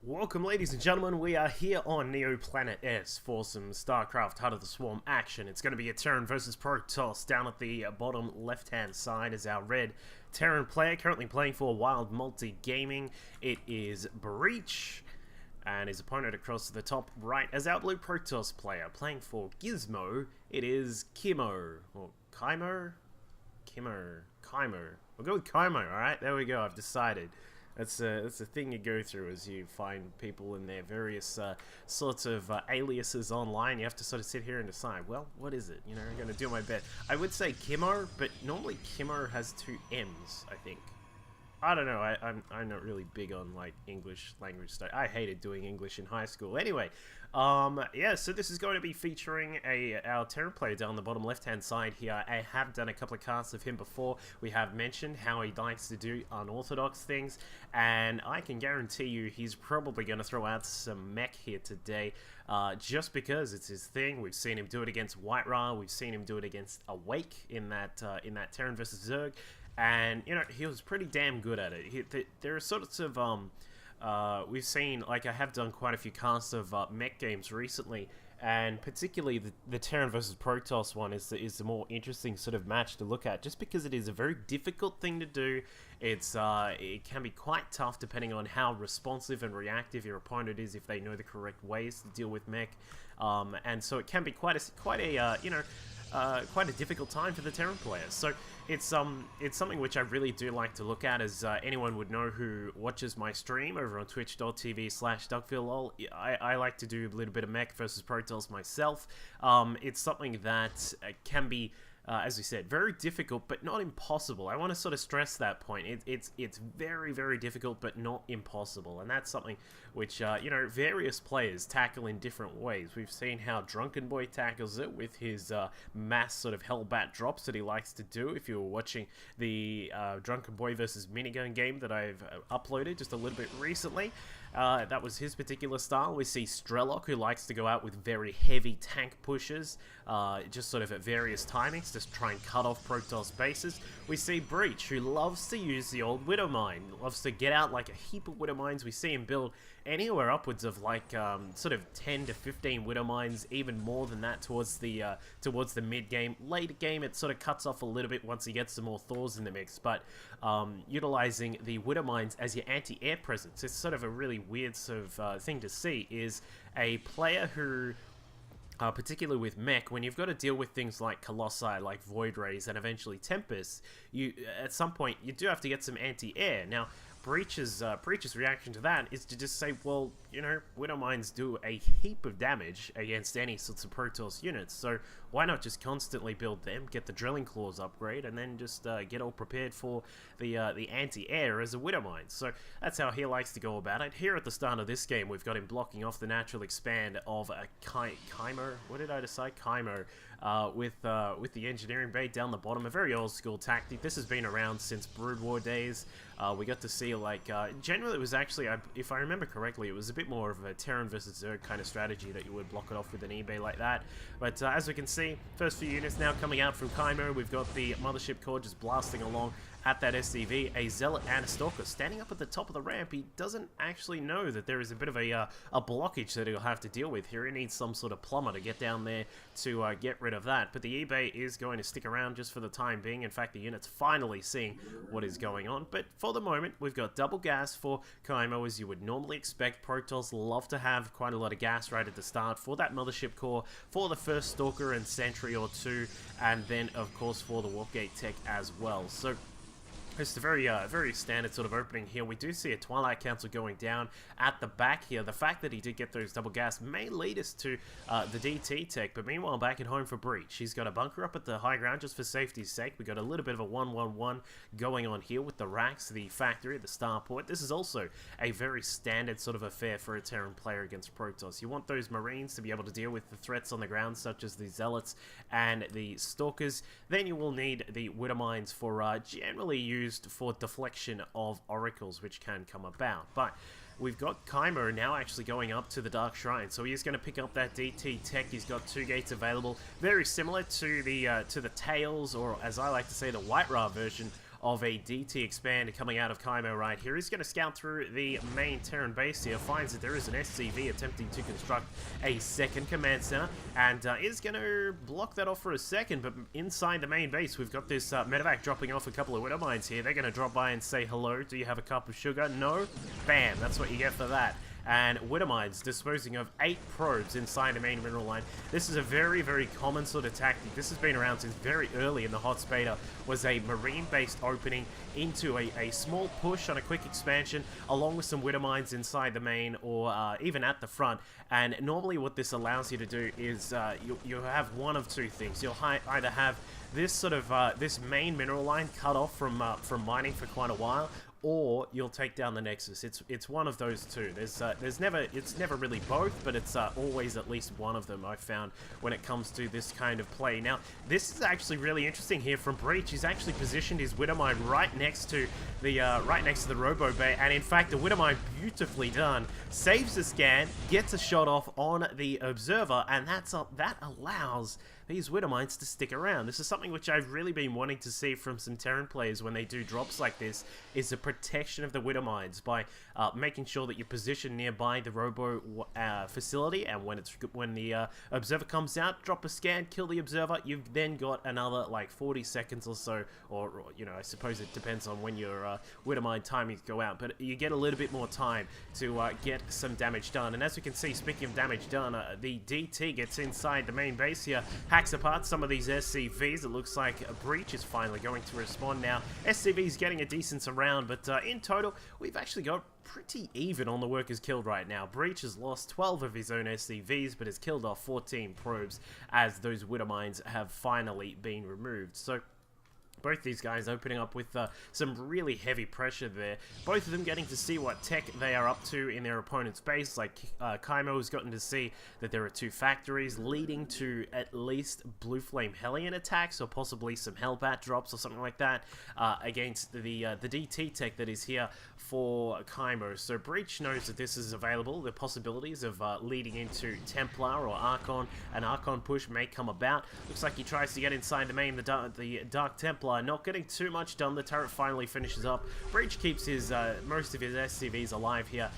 Welcome, ladies and gentlemen. We are here on Neo Planet S for some StarCraft Heart of the Swarm action. It's going to be a Terran versus Protoss. Down at the bottom left-hand side is our red Terran player, currently playing for WiLD Multi-Gaming. It is Breach, and his opponent across to the top right is our blue Protoss player, playing for Gizmo. It is Kimo, or Kimo? Kimo. We'll go with Kimo, alright? There we go, I've decided. That's a thing you go through as you find people in their various sorts of aliases online. You have to sort of sit here and decide, well, what is it? You know, I'm going to do my best. I would say Kimo, but normally Kimo has two M's, I think. I don't know, I'm not really big on, like, English language stuff. I hated doing English in high school. Anyway, yeah, so this is going to be featuring our Terran player down the bottom left-hand side here. I have done a couple of casts of him before. We have mentioned how he likes to do unorthodox things, and I can guarantee you he's probably going to throw out some mech here today, just because it's his thing. We've seen him do it against White Ra, we've seen him do it against Awake in that Terran versus Zerg. And, you know, he was pretty damn good at it. There are sorts of, we've seen, like, I have done quite a few casts of mech games recently, and particularly the Terran versus Protoss one is the more interesting sort of match to look at, just because it is a very difficult thing to do. It can be quite tough depending on how responsive and reactive your opponent is, if they know the correct ways to deal with mech, and so it can be quite a difficult time for the Terran players. So it's something which I really do like to look at, as anyone would know who watches my stream over on twitch.tv/DuckvilleLol. I like to do a little bit of mech versus Protoss myself. It's something that can be, as we said, very difficult, but not impossible. I want to sort of stress that point. It's very, very difficult, but not impossible, and that's something which, you know, various players tackle in different ways. We've seen how Drunken Boy tackles it with his mass sort of Hellbat drops that he likes to do. If you were watching the Drunken Boy versus Minigun game that I've uploaded just a little bit recently, that was his particular style. We see Strelok, who likes to go out with very heavy tank pushes, just sort of at various timings, just try and cut off Protoss bases. We see Breach, who loves to use the old Widow Mine, loves to get out like a heap of Widow Mines. We see him build anywhere upwards of like sort of 10 to 15 Widow Mines, even more than that towards the mid game. Late game, it sort of cuts off a little bit once he gets some more Thors in the mix, but utilizing the Widow Mines as your anti-air presence, it's sort of a really weird sort of thing to see, is a player who, particularly with mech, when you've got to deal with things like Colossi, like Void Rays, and eventually Tempests, you at some point you do have to get some anti-air. Now, Breach's reaction to that is to just say, well, you know, Widow Mines do a heap of damage against any sorts of Protoss units, so why not just constantly build them, get the Drilling Claws upgrade, and then just get all prepared for the anti-air as a Widow Mine. So that's how he likes to go about it. Here at the start of this game, we've got him blocking off the natural expand of a Kimo. What did I decide? Kimo. With the engineering bay down the bottom, a very old school tactic. This has been around since Brood War days. We got to see, like, generally it was actually, if I remember correctly, it was a bit more of a Terran versus Zerg kind of strategy that you would block it off with an eBay like that. But as we can see, first few units now coming out from Kimo. We've got the Mothership Core just blasting along at that SCV, a Zealot and a Stalker standing up at the top of the ramp. He doesn't actually know that there is a bit of a blockage that he'll have to deal with here. He needs some sort of plumber to get down there to get rid of that. But the eBay is going to stick around just for the time being. In fact, the unit's finally seeing what is going on. But for the moment, we've got double gas for Kimo, as you would normally expect. Protoss love to have quite a lot of gas right at the start for that Mothership Core, for the first Stalker and Sentry or two, and then, of course, for the Warpgate tech as well. So it's a very standard sort of opening here. We do see a Twilight Council going down at the back here. The fact that he did get those double gas may lead us to the DT tech, but meanwhile back at home for Breach, he's got a bunker up at the high ground just for safety's sake. We got a little bit of a 1-1-1 going on here with the racks, the factory, the starport. This is also a very standard sort of affair for a Terran player against Protoss. You want those Marines to be able to deal with the threats on the ground, such as the Zealots and the Stalkers. Then you will need the Widow Mines for generally used for deflection of oracles, which can come about. But we've got Kimo now actually going up to the Dark Shrine, so he is going to pick up that DT tech. He's got 2 gates available, very similar to the Tails, or as I like to say, the White Ra version of a DT expand coming out of Kimo right here. He's going to scout through the main Terran base here, finds that there is an SCV attempting to construct a second command center, and is going to block that off for a second, but inside the main base, we've got this medevac dropping off a couple of Widow Mines here. They're going to drop by and say hello. Do you have a cup of sugar? No? Bam, that's what you get for that. And Widow Mines disposing of 8 probes inside the main mineral line. This is a very, very common sort of tactic. This has been around since very early in the hot beta, was a marine-based opening into a small push on a quick expansion, along with some Widow Mines inside the main or even at the front. And normally what this allows you to do is you have one of two things. You'll either have this sort of this main mineral line cut off from mining for quite a while, or you'll take down the Nexus. It's one of those two. It's never really both, but it's always at least one of them, I've found, when it comes to this kind of play. Now, this is actually really interesting here from Breach. He's actually positioned his Widow Mine right next to the Robo Bay, and in fact, the Widow Mine, beautifully done, saves the scan, gets a shot off on the Observer, and that allows these Widow Mines to stick around. This is something which I've really been wanting to see from some Terran players when they do drops like this, is the protection of the Widow Mines by making sure that you're positioned nearby the Robo facility, and when the Observer comes out, drop a scan, kill the Observer. You've then got another like 40 seconds or so, or you know, I suppose it depends on when your Widow Mine timings go out, but you get a little bit more time to get some damage done. And as we can see, speaking of damage done, the DT gets inside the main base here, hacks apart some of these SCVs. It looks like a Breach is finally going to respond now. SCV's getting a decent round, but in total, we've actually got pretty even on the workers killed right now. Breach has lost 12 of his own SCVs, but has killed off 14 probes as those Widow Mines have finally been removed. So both these guys opening up with some really heavy pressure there. Both of them getting to see what tech they are up to in their opponent's base. Like Kimo has gotten to see that there are 2 factories leading to at least Blue Flame Hellion attacks, or possibly some Hellbat drops or something like that against the DT tech that is here for Kimo. So Breach knows that this is available. The possibilities of leading into Templar or Archon, an Archon push may come about. Looks like he tries to get inside the main, the Dark Templar. Not getting too much done. The turret finally finishes up. Breach keeps his most of his SCVs alive here,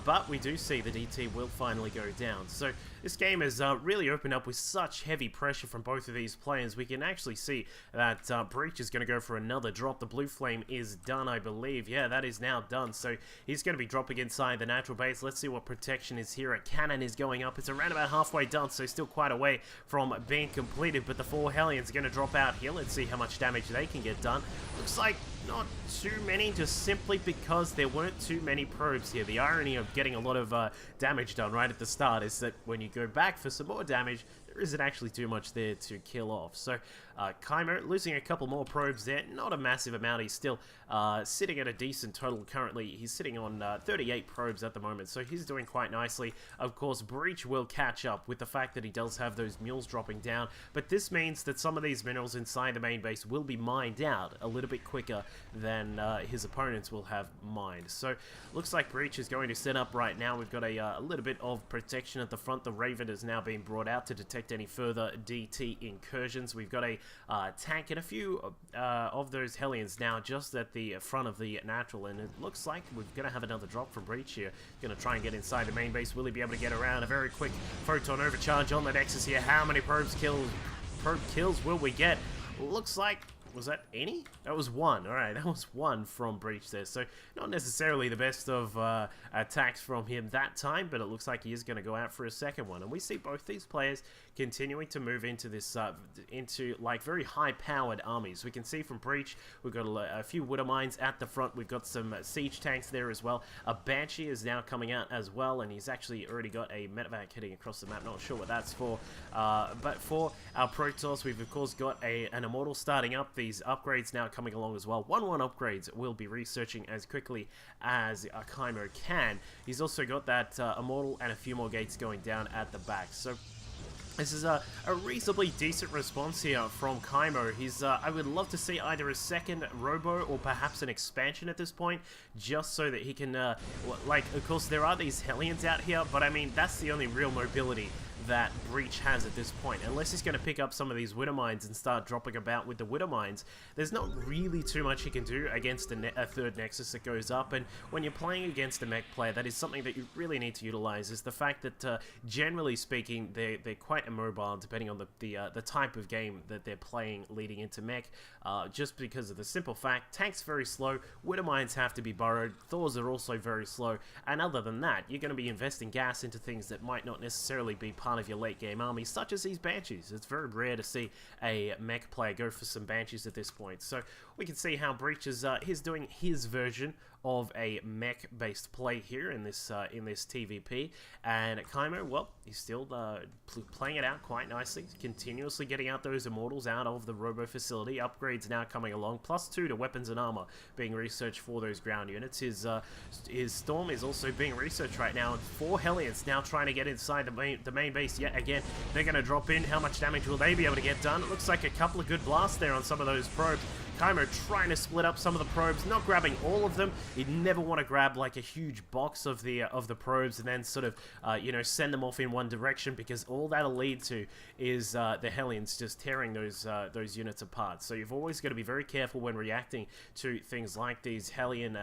but we do see the DT will finally go down. So this game has really opened up with such heavy pressure from both of these players. We can actually see that Breach is going to go for another drop. The Blue Flame is done, I believe. Yeah, that is now done. So he's going to be dropping inside the natural base. Let's see what protection is here. A cannon is going up. It's around about halfway done, so still quite a way from being completed, but the 4 Hellions are going to drop out here. Let's see how much damage they can get done. Looks like not too many, just simply because there weren't too many probes here. The irony of getting a lot of damage done right at the start is that when you go back for some more damage, there isn't actually too much there to kill off. So Kimo losing a couple more probes there, not a massive amount. He's still sitting at a decent total currently. He's sitting on 38 probes at the moment, so he's doing quite nicely. Of course, Breach will catch up with the fact that he does have those mules dropping down, but this means that some of these minerals inside the main base will be mined out a little bit quicker than his opponents will have mined. So looks like Breach is going to set up right now. We've got a little bit of protection at the front. The Raven has now been brought out to detect any further DT incursions. We've got a tank and a few of those Hellions now just at the front of the natural, and it looks like we're going to have another drop from Breach here. Going to try and get inside the main base. Will he be able to get around? A very quick photon overcharge on the Nexus here. How many probe kills will we get? Looks like, was that any? That was 1. Alright, that was 1 from Breach there. So not necessarily the best of attacks from him that time, but it looks like he is going to go out for a second one. And we see both these players continuing to move into this, into like very high-powered armies. We can see from Breach, we've got a few Widow Mines at the front. We've got some siege tanks there as well. A Banshee is now coming out as well, and he's actually already got a medevac heading across the map. Not sure what that's for. But for our Protoss, we've of course got an Immortal starting up. These upgrades now coming along as well. 1-1 upgrades we'll be researching as quickly as Kimo can. He's also got that Immortal and a few more gates going down at the back. So this is a reasonably decent response here from Kimo. He's, I would love to see either a second Robo or perhaps an expansion at this point, just so that he can, like, of course, there are these Hellions out here, but I mean, that's the only real mobility that Breach has at this point. Unless he's going to pick up some of these Widow Mines and start dropping about with the Widow Mines, there's not really too much he can do against a third Nexus that goes up. And when you're playing against a mech player, that is something that you really need to utilize, is the fact that generally speaking, they're quite immobile depending on the type of game that they're playing leading into mech, just because of the simple fact, tanks very slow, Widow Mines have to be borrowed, Thors are also very slow, and other than that, you're going to be investing gas into things that might not necessarily be part of your late game army, such as these Banshees. It's very rare to see a mech player go for some Banshees at this point. So we can see how Breach is he's doing his version of a mech-based play here in this TvP, and Kimo, well, he's still playing it out quite nicely, continuously getting out those Immortals out of the Robo facility. Upgrades now coming along, +2 to weapons and armor being researched for those ground units. His Storm is also being researched right now, and 4 Hellions now trying to get inside the main base yet again. They're going to drop in. How much damage will they be able to get done? It looks like a couple of good blasts there on some of those probes. Kimo trying to split up some of the probes, not grabbing all of them. You'd never want to grab like a huge box of the probes and then sort of you know, send them off in one direction, because all that'll lead to is the Hellions just tearing those units apart. So you've always got to be very careful when reacting to things like these Hellion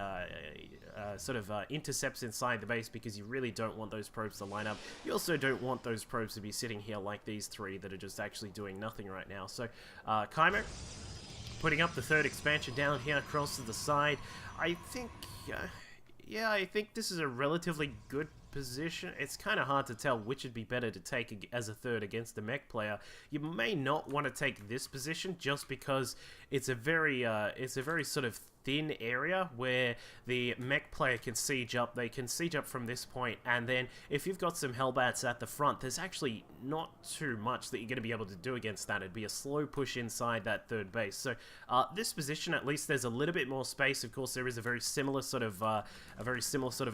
intercepts inside the base, because you really don't want those probes to line up. You also don't want those probes to be sitting here like these 3 that are just actually doing nothing right now. So Kimo putting up the 3rd expansion down here across to the side. I think, yeah, I think this is a relatively good position. It's kind of hard to tell which would be better to take as a 3rd against the mech player. You may not want to take this position just because it's a very sort of thin area where the mech player can siege up. They can siege up from this point, and then if you've got some Hellbats at the front, there's actually not too much that you're going to be able to do against that. It'd be a slow push inside that 3rd base. So this position, at least there's a little bit more space. Of course, there is a very similar sort of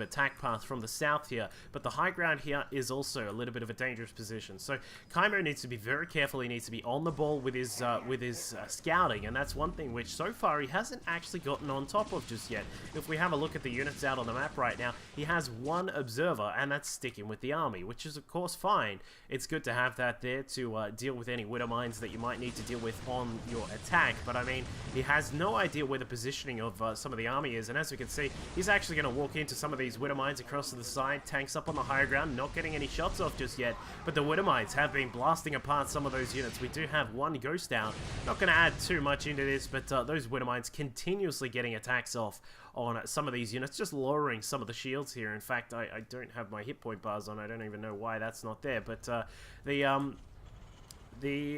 attack path from the south here, but the high ground here is also a little bit of a dangerous position. So Kimo needs to be very careful. He needs to be on the ball with his scouting, and that's one thing which so far he hasn't actually gotten on top of just yet. If we have a look at the units out on the map right now, he has 1 observer, and that's sticking with the army, which is of course fine. It's good to have that there to deal with any Widow Mines that you might need to deal with on your attack, but I mean, he has no idea where the positioning of some of the army is, and as we can see, he's actually going to walk into some of these Widow Mines across to the side, tanks up on the higher ground, not getting any shots off just yet, but the Widow Mines have been blasting apart some of those units. We do have 1 ghost down. Not going to add too much into this, but those Widow Mines continuously getting attacks off on some of these units, just lowering some of the shields here. In fact, I don't have my hit point bars on. I don't even know why that's not there, but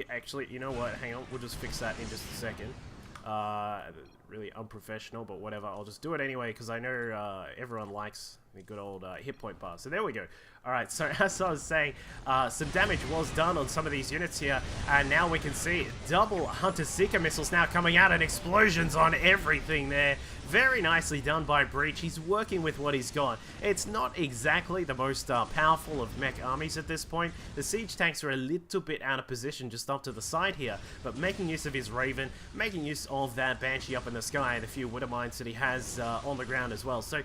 actually, you know what, hang on, we'll just fix that in just a second. Really unprofessional, but whatever, I'll just do it anyway, because I know everyone likes the good old hit point bar. So there we go. Alright, so as I was saying, some damage was done on some of these units here, and now we can see double Hunter Seeker missiles now coming out, and explosions on everything there. Very nicely done by Breach. He's working with what he's got. It's not exactly the most powerful of mech armies at this point. The siege tanks are a little bit out of position just up to the side here, but making use of his Raven, making use of that Banshee up in the sky, and a few Widow Mines that he has on the ground as well. So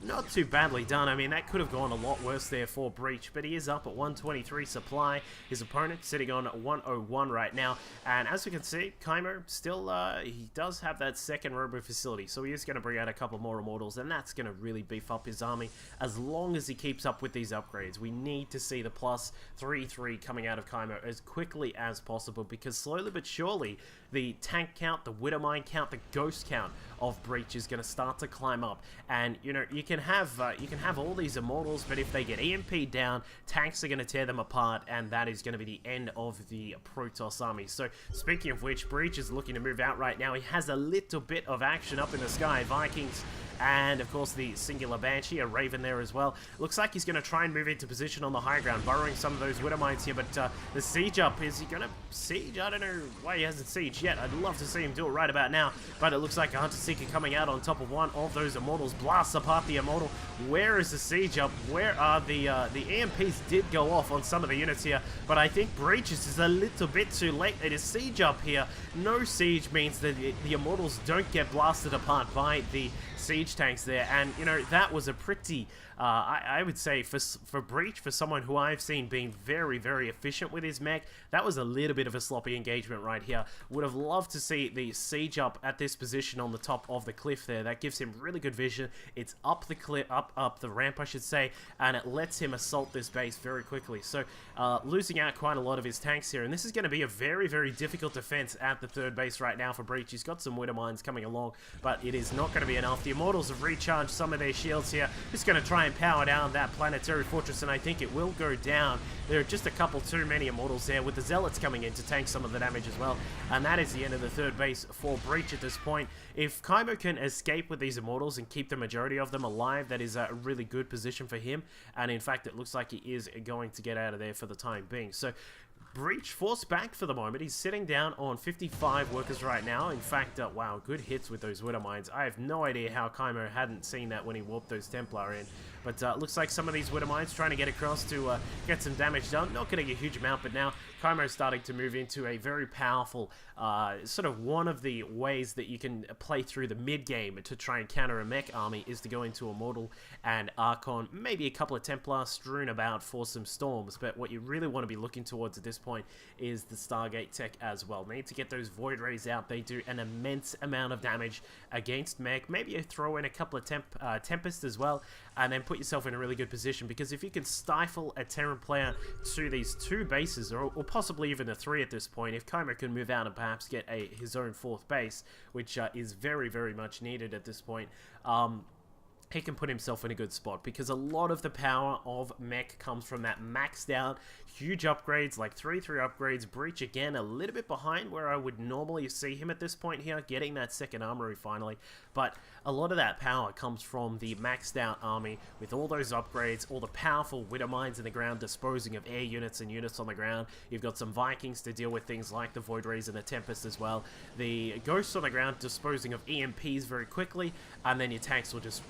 not too badly done. I mean, that could have gone a lot worse there for Breach, but he is up at 123 supply. His opponent sitting on 101 right now, and as we can see, Kimo still, he does have that 2nd Robo facility, so he is going to bring out a couple more Immortals, and that's going to really beef up his army as long as he keeps up with these upgrades. We need to see the +3/3 coming out of Kimo as quickly as possible, because slowly but surely, the tank count, the Widow Mine count, the Ghost count of Breach is going to start to climb up, and you know, you can have all these Immortals, but if they get EMP'd down, tanks are going to tear them apart, and that is going to be the end of the Protoss army. So speaking of which, Breach is looking to move out right now. He has a little bit of action up in the sky. Vikings, and of course the singular Banshee, a Raven there as well. Looks like he's going to try and move into position on the high ground, burrowing some of those Widow Mines here, but the siege up, is he going to siege? I don't know why he hasn't sieged yet. I'd love to see him do it right about now, but it looks like a Hunter Seeker coming out on top of 1 of those Immortals, blasts apart the Immortal. Where is the siege up? Where are the EMPs did go off on some of the units here, but I think Breach is a little bit too late. It is siege up here. No siege means that the Immortals don't get blasted apart by the siege tanks there, and you know, that was a pretty I would say for Breach, for someone who I've seen being very, very efficient with his mech, that was a little bit of a sloppy engagement right here. Would have loved to see the siege up at this position on the top of the cliff there. That gives him really good vision. It's up the cliff, up the ramp, I should say, and it lets him assault this base very quickly. So losing out quite a lot of his tanks here, and this is going to be a very, very difficult defense at the third base right now for Breach. He's got some Widow Mines coming along, but it is not going to be enough. The Immortals have recharged some of their shields here. Just going to try and power down that planetary fortress, and I think it will go down. There are just a couple too many Immortals there, with the Zealots coming in to tank some of the damage as well, and that is the end of the third base for Breach at this point. If Kimo can escape with these Immortals and keep the majority of them alive, that is a really good position for him, and in fact it looks like he is going to get out of there for the time being. So Breach forced back for the moment. He's sitting down on 55 workers right now. In fact, wow, good hits with those Widow Mines. I have no idea how Kimo hadn't seen that when he warped those Templar in. But looks like some of these Widow Mines trying to get across to get some damage done. Not getting a huge amount, but now Kimo's starting to move into a very powerful, sort of one of the ways that you can play through the mid-game to try and counter a mech army is to go into Immortal and Archon, maybe a couple of Templar strewn about for some Storms, but what you really want to be looking towards at this point is the Stargate tech as well. Need to get those Void Rays out. They do an immense amount of damage against mech. Maybe you throw in a couple of Tempest as well, and then put yourself in a really good position, because if you can stifle a Terran player to these two bases, or possibly even a three at this point, if Kimo can move out and perhaps get his own fourth base, which is very, very much needed at this point, he can put himself in a good spot, because a lot of the power of mech comes from that maxed out huge upgrades, like 3/3 upgrades. Breach again a little bit behind where I would normally see him at this point here, getting that second armory finally, but a lot of that power comes from the maxed out army with all those upgrades, all the powerful Widow Mines in the ground disposing of air units and units on the ground. You've got some Vikings to deal with things like the Void Rays and the Tempest as well. The Ghosts on the ground disposing of EMPs very quickly, and then your tanks will just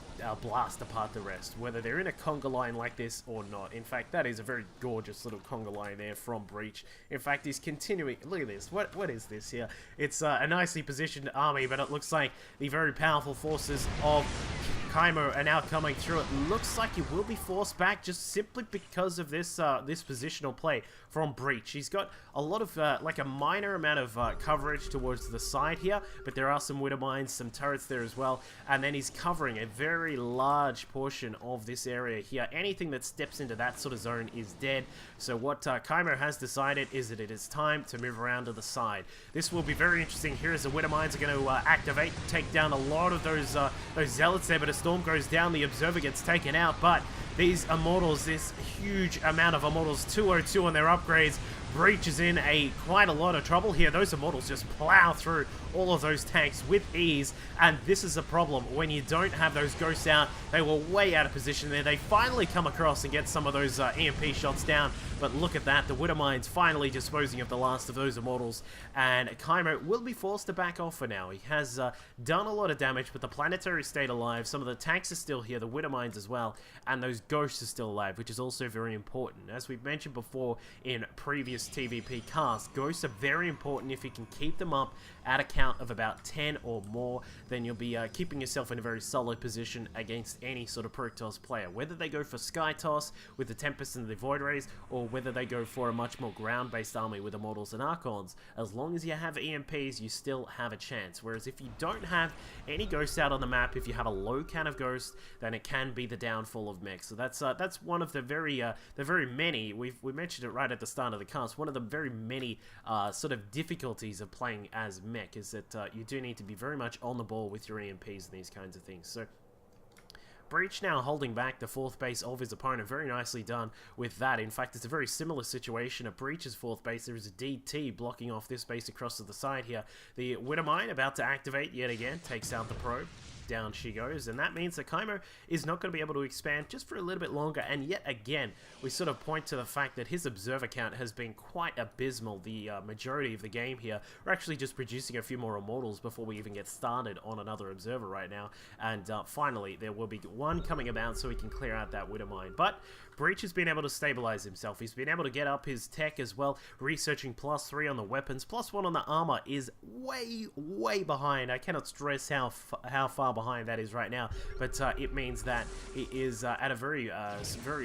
blast apart the rest, whether they're in a conga line like this or not. In fact, that is a very gorgeous little conga line there from Breach. In fact, he's continuing. Look at this. What is this here? It's a nicely positioned army, but it looks like the very powerful forces of Kimo are now coming through. It looks like he will be forced back just simply because of this this positional play from Breach. He's got a lot of like a minor amount of coverage towards the side here, but there are some Widow Mines, some turrets there as well, and then he's covering a very large portion of this area here. Anything that steps into that sort of zone is dead. So what Kimo has decided is that it is time to move around to the side. This will be very interesting here as the Widow Mines are going to activate, take down a lot of those Zealots there, but a Storm goes down, the Observer gets taken out, but these Immortals, this huge amount of Immortals, 202 on their upgrades. Breach is in quite a lot of trouble here. Those Immortals just plow through all of those tanks with ease, and this is a problem when you don't have those Ghosts out. They were way out of position there. They finally come across and get some of those EMP shots down, but look at that. The Widow Mines finally disposing of the last of those Immortals, and Kimo will be forced to back off for now. He has done a lot of damage, but the Planetary stayed alive. Some of the tanks are still here, the Widow Mines as well, and those Ghosts are still alive, which is also very important. As we've mentioned before in previous TvP casts, Ghosts are very important. If you can keep them up at a count of about 10 or more, then you'll be keeping yourself in a very solid position against any sort of Protoss player. Whether they go for Sky Toss with the Tempest and the Void Rays, or whether they go for a much more ground-based army with Immortals and Archons, as long as you have EMPs, you still have a chance. Whereas if you don't have any Ghosts out on the map, if you have a low count of Ghosts, then it can be the downfall of mech. So that's one of the very many, we mentioned it right at the start of the cast, one of the very many sort of difficulties of playing as mech is that you do need to be very much on the ball with your EMPs and these kinds of things. So Breach now holding back the fourth base of his opponent. Very nicely done with that. In fact, it's a very similar situation at Breach's fourth base. There is a DT blocking off this base across to the side here. The Widow Mine about to activate yet again. Takes out the probe. Down she goes, and that means that Kimo is not going to be able to expand just for a little bit longer, and yet again we sort of point to the fact that his observer count has been quite abysmal the majority of the game here. We're actually just producing a few more Immortals before we even get started on another observer right now, and finally there will be one coming about so we can clear out that Widow Mine. But Breach has been able to stabilize himself. He's been able to get up his tech as well, researching +3 on the weapons, +1 on the armor is way behind. I cannot stress how far behind that is right now, but it means that he is at a very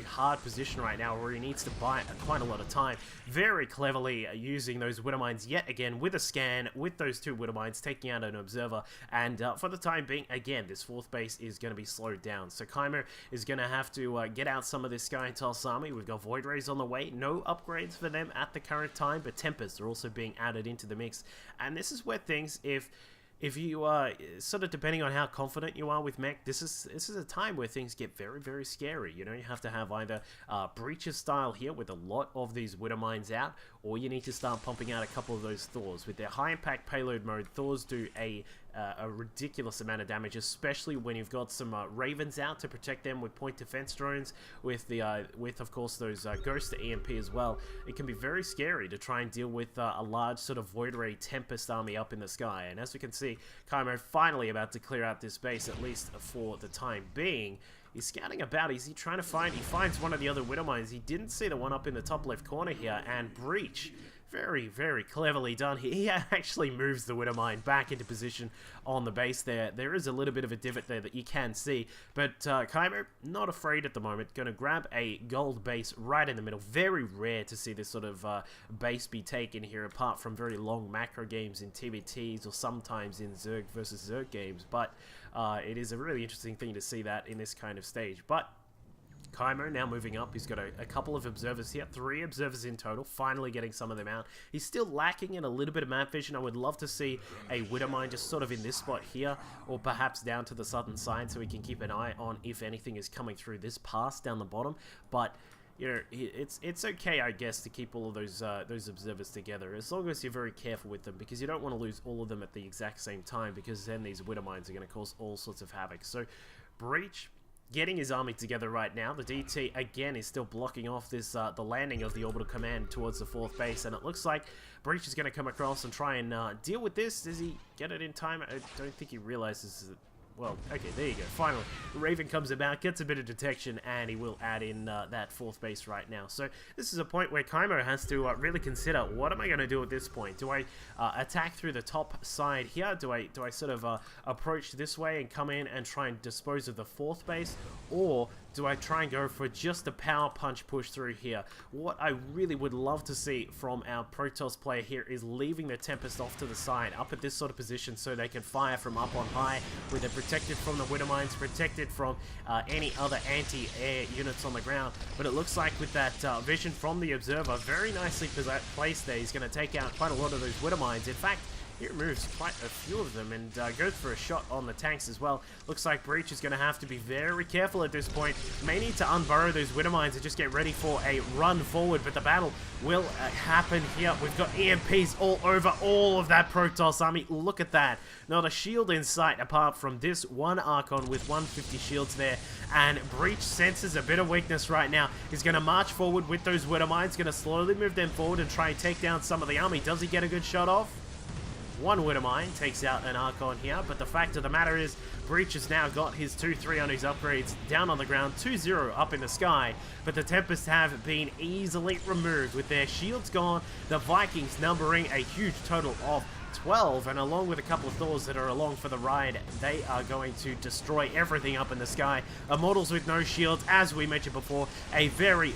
hard position right now where he needs to buy quite a lot of time. Very cleverly using those Widow Mines yet again with a scan, with those 2 Widow Mines, taking out an observer, and for the time being, again, this 4th base is going to be slowed down. So Kimo is going to have to get out some of this Sky Intel's army. We've got Void Rays on the way, no upgrades for them at the current time, but Tempests are also being added into the mix, and this is where things, if you are sort of depending on how confident you are with mech, this is a time where things get very scary. You know, you have to have either Breacher style here with a lot of these Widow Mines out, or you need to start pumping out a couple of those Thors. With their high impact payload mode, Thors do a ridiculous amount of damage, especially when you've got some Ravens out to protect them with point defense drones, with of course those Ghost EMP as well. It can be very scary to try and deal with a large sort of Void Ray Tempest army up in the sky. And as we can see, Kimo finally about to clear out this base, at least for the time being. He's scouting about. Is he trying to find? He finds one of the other Widow Mines. He didn't see the one up in the top left corner here, and Breach, very cleverly done. He actually moves the Widow Mine back into position on the base there. There is a little bit of a divot there that you can see, but Kimo, not afraid at the moment. Going to grab a gold base right in the middle. Very rare to see this sort of base be taken here, apart from very long macro games in TvTs or sometimes in Zerg versus Zerg games, but it is a really interesting thing to see that in this kind of stage. But Kimo now moving up. He's got a couple of observers here, 3 observers in total, finally getting some of them out. He's still lacking in a little bit of map vision. I would love to see a Widow Mine just sort of in this spot here, or perhaps down to the southern side, so we can keep an eye on if anything is coming through this pass down the bottom. But you know, it's okay, I guess, to keep all of those observers together, as long as you're very careful with them, because you don't want to lose all of them at the exact same time, because then these Widow Mines are going to cause all sorts of havoc. So Breach getting his army together right now. The DT again is still blocking off this the landing of the orbital command towards the 4th base, and it looks like Breach is going to come across and try and deal with this. Does he get it in time? I don't think he realizes that. Well, okay, there you go. Finally, Raven comes about, gets a bit of detection, and he will add in that 4th base right now. So this is a point where Kimo has to really consider, what am I going to do at this point? Do I attack through the top side here? Do I sort of approach this way and come in and try and dispose of the 4th base? Or do I try and go for just a power punch push through here? What I really would love to see from our Protoss player here is leaving the Tempest off to the side, up at this sort of position, so they can fire from up on high, where they're protected from the Widow Mines, protected from any other anti-air units on the ground. But it looks like with that vision from the Observer, very nicely placed there, he's going to take out quite a lot of those Widow Mines. In fact, he removes quite a few of them and goes for a shot on the tanks as well. Looks like Breach is going to have to be very careful at this point. May need to unburrow those Widow Mines and just get ready for a run forward, but the battle will happen here. We've got EMPs all over all of that Protoss army. Look at that. Not a shield in sight apart from this one Archon with 150 shields there, and Breach senses a bit of weakness right now. He's going to march forward with those Widow Mines, going to slowly move them forward and try and take down some of the army. Does he get a good shot off? One Widow Mine takes out an Archon here, but the fact of the matter is, Breach has now got his 2-3 on his upgrades down on the ground, 2-0 up in the sky, but the Tempests have been easily removed with their shields gone, the Vikings numbering a huge total of 12, and along with a couple of Thors that are along for the ride, they are going to destroy everything up in the sky. Immortals with no shields, as we mentioned before, a very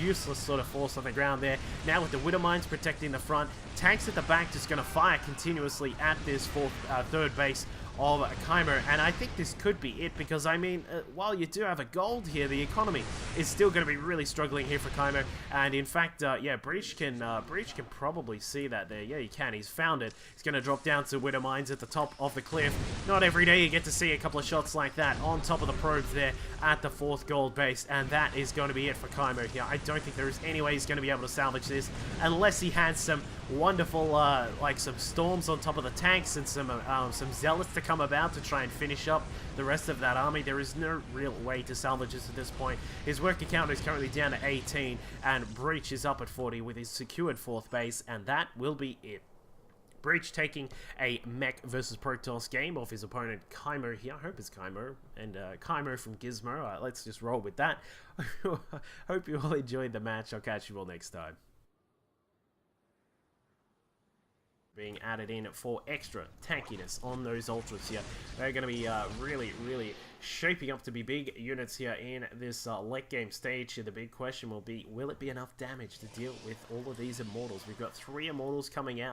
useless sort of force on the ground there. Now with the Widow Mines protecting the front, tanks at the back just going to fire continuously at this 3rd base of Kimo, and I think this could be it, because I mean, while you do have a gold here, the economy is still going to be really struggling here for Kimo, and in fact, yeah, Breach can probably see that there. Yeah, he can. He's found it. He's going to drop down to Widow Mines at the top of the cliff. Not every day you get to see a couple of shots like that on top of the probes there at the 4th gold base, and that is going to be it for Kimo here. I don't think there is any way he's going to be able to salvage this unless he has some wonderful, like some storms on top of the tanks and some zealots to come about to try and finish up the rest of that army. There is no real way to salvage this at this point. His worker count is currently down to 18, and Breach is up at 40 with his secured 4th base, and that will be it. Breach taking a mech versus Protoss game off his opponent Kimo here. I hope it's Kimo, and Kimo from Gizmo. Let's just roll with that. Hope you all enjoyed the match. I'll catch you all next time. Being added in for extra tankiness on those ultras here. They're going to be really shaping up to be big units here in this late game stage here. The big question will be, will it be enough damage to deal with all of these immortals? We've got 3 immortals coming out.